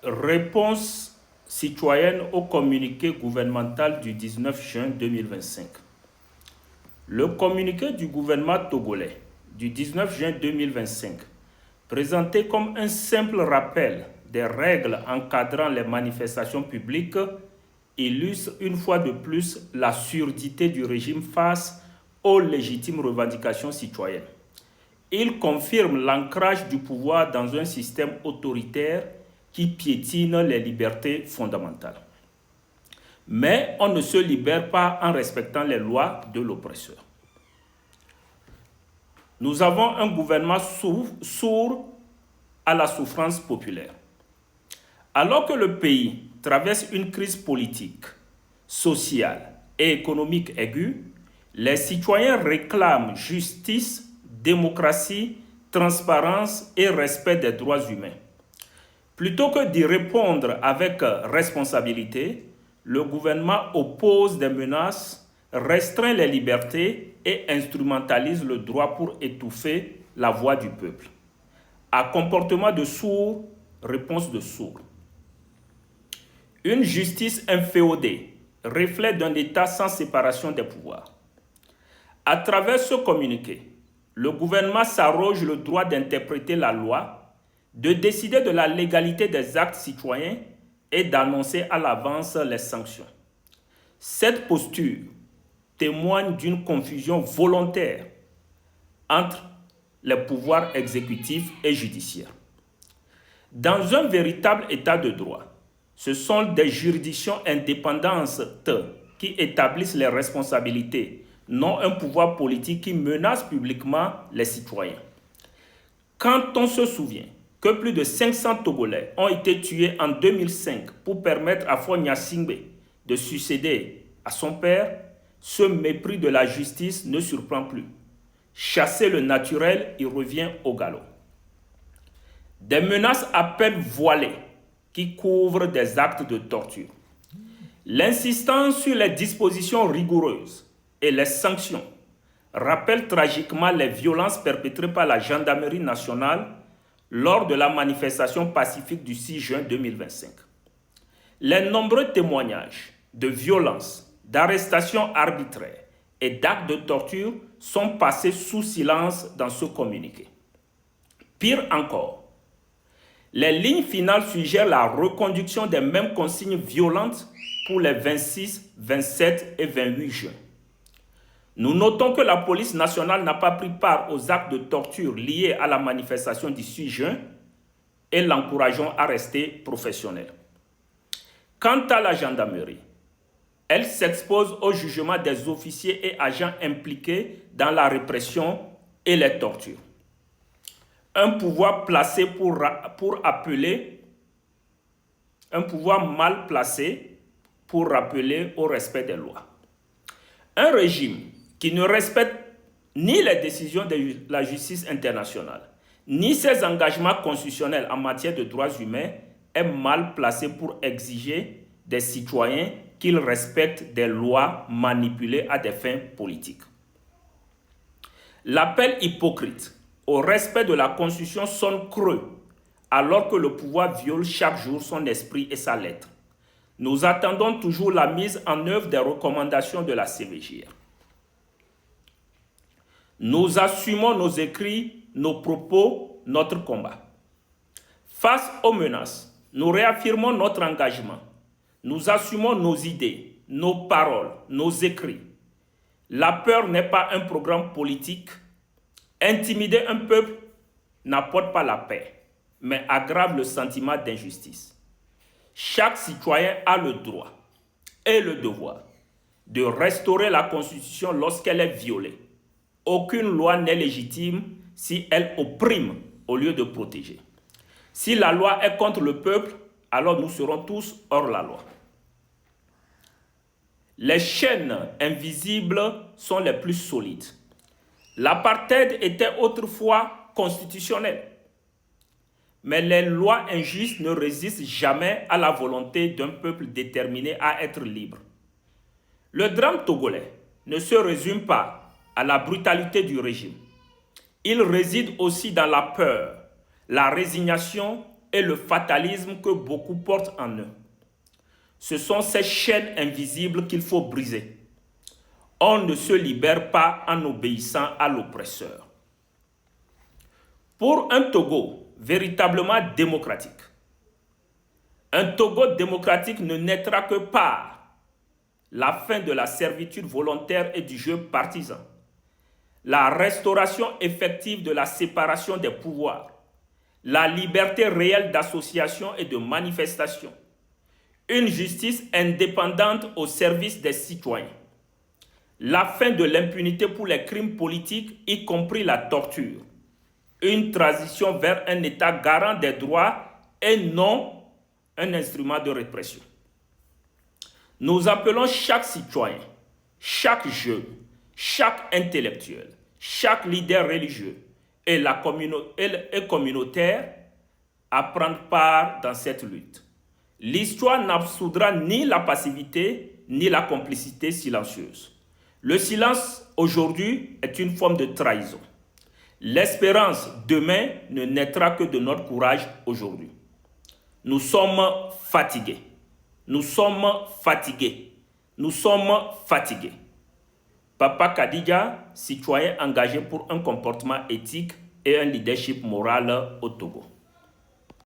Réponse citoyenne au communiqué gouvernemental du 19 juin 2025. Le communiqué du gouvernement togolais du 19 juin 2025, présenté comme un simple rappel des règles encadrant les manifestations publiques, illustre une fois de plus la surdité du régime face aux légitimes revendications citoyennes. Il confirme l'ancrage du pouvoir dans un système autoritaire qui piétine les libertés fondamentales. Mais on ne se libère pas en respectant les lois de l'oppresseur. Nous avons un gouvernement sourd à la souffrance populaire. Alors que le pays traverse une crise politique, sociale et économique aiguë, les citoyens réclament justice, démocratie, transparence et respect des droits humains. Plutôt que d'y répondre avec responsabilité, le gouvernement oppose des menaces, restreint les libertés et instrumentalise le droit pour étouffer la voix du peuple. À comportement de sourd, réponse de sourd. Une justice inféodée, reflet d'un État sans séparation des pouvoirs. À travers ce communiqué, le gouvernement s'arroge le droit d'interpréter la loi, de décider de la légalité des actes citoyens et d'annoncer à l'avance les sanctions. Cette posture témoigne d'une confusion volontaire entre les pouvoirs exécutifs et judiciaires. Dans un véritable état de droit, ce sont des juridictions indépendantes qui établissent les responsabilités, non un pouvoir politique qui menace publiquement les citoyens. Quand on se souvient que plus de 500 Togolais ont été tués en 2005 pour permettre à Faure Gnassingbé de succéder à son père, ce mépris de la justice ne surprend plus. Chasser le naturel, il revient au galop. Des menaces à peine voilées qui couvrent des actes de torture. L'insistance sur les dispositions rigoureuses et les sanctions rappelle tragiquement les violences perpétrées par la gendarmerie nationale lors de la manifestation pacifique du 6 juin 2025. Les nombreux témoignages de violences, d'arrestations arbitraires et d'actes de torture sont passés sous silence dans ce communiqué. Pire encore, les lignes finales suggèrent la reconduction des mêmes consignes violentes pour les 26, 27 et 28 juin. Nous notons que la police nationale n'a pas pris part aux actes de torture liés à la manifestation du 6 juin et l'encourageons à rester professionnelle. Quant à la gendarmerie, elle s'expose au jugement des officiers et agents impliqués dans la répression et les tortures. Un pouvoir placé pour appeler, un pouvoir mal placé pour rappeler au respect des lois. Un régime qui ne respecte ni les décisions de la justice internationale, ni ses engagements constitutionnels en matière de droits humains, est mal placé pour exiger des citoyens qu'ils respectent des lois manipulées à des fins politiques. L'appel hypocrite au respect de la Constitution sonne creux, alors que le pouvoir viole chaque jour son esprit et sa lettre. Nous attendons toujours la mise en œuvre des recommandations de la CVJR. Nous assumons nos écrits, nos propos, notre combat. Face aux menaces, nous réaffirmons notre engagement. Nous assumons nos idées, nos paroles, nos écrits. La peur n'est pas un programme politique. Intimider un peuple n'apporte pas la paix, mais aggrave le sentiment d'injustice. Chaque citoyen a le droit et le devoir de restaurer la Constitution lorsqu'elle est violée. Aucune loi n'est légitime si elle opprime au lieu de protéger. Si la loi est contre le peuple, alors nous serons tous hors la loi. Les chaînes invisibles sont les plus solides. L'apartheid était autrefois constitutionnel. Mais les lois injustes ne résistent jamais à la volonté d'un peuple déterminé à être libre. Le drame togolais ne se résume pas à la brutalité du régime. Il réside aussi dans la peur, la résignation et le fatalisme que beaucoup portent en eux. Ce sont ces chaînes invisibles qu'il faut briser. On ne se libère pas en obéissant à l'oppresseur. Pour un Togo véritablement démocratique, un Togo démocratique ne naîtra que par la fin de la servitude volontaire et du jeu partisan, la restauration effective de la séparation des pouvoirs, la liberté réelle d'association et de manifestation, une justice indépendante au service des citoyens, la fin de l'impunité pour les crimes politiques, y compris la torture, une transition vers un État garant des droits et non un instrument de répression. Nous appelons chaque citoyen, chaque jeune, chaque intellectuel, chaque leader religieux et communautaire à prendre part dans cette lutte. L'histoire n'absoudra ni la passivité ni la complicité silencieuse. Le silence aujourd'hui est une forme de trahison. L'espérance demain ne naîtra que de notre courage aujourd'hui. Nous sommes fatigués. Nous sommes fatigués. Nous sommes fatigués. Papa Kadija, citoyen engagé pour un comportement éthique et un leadership moral au Togo.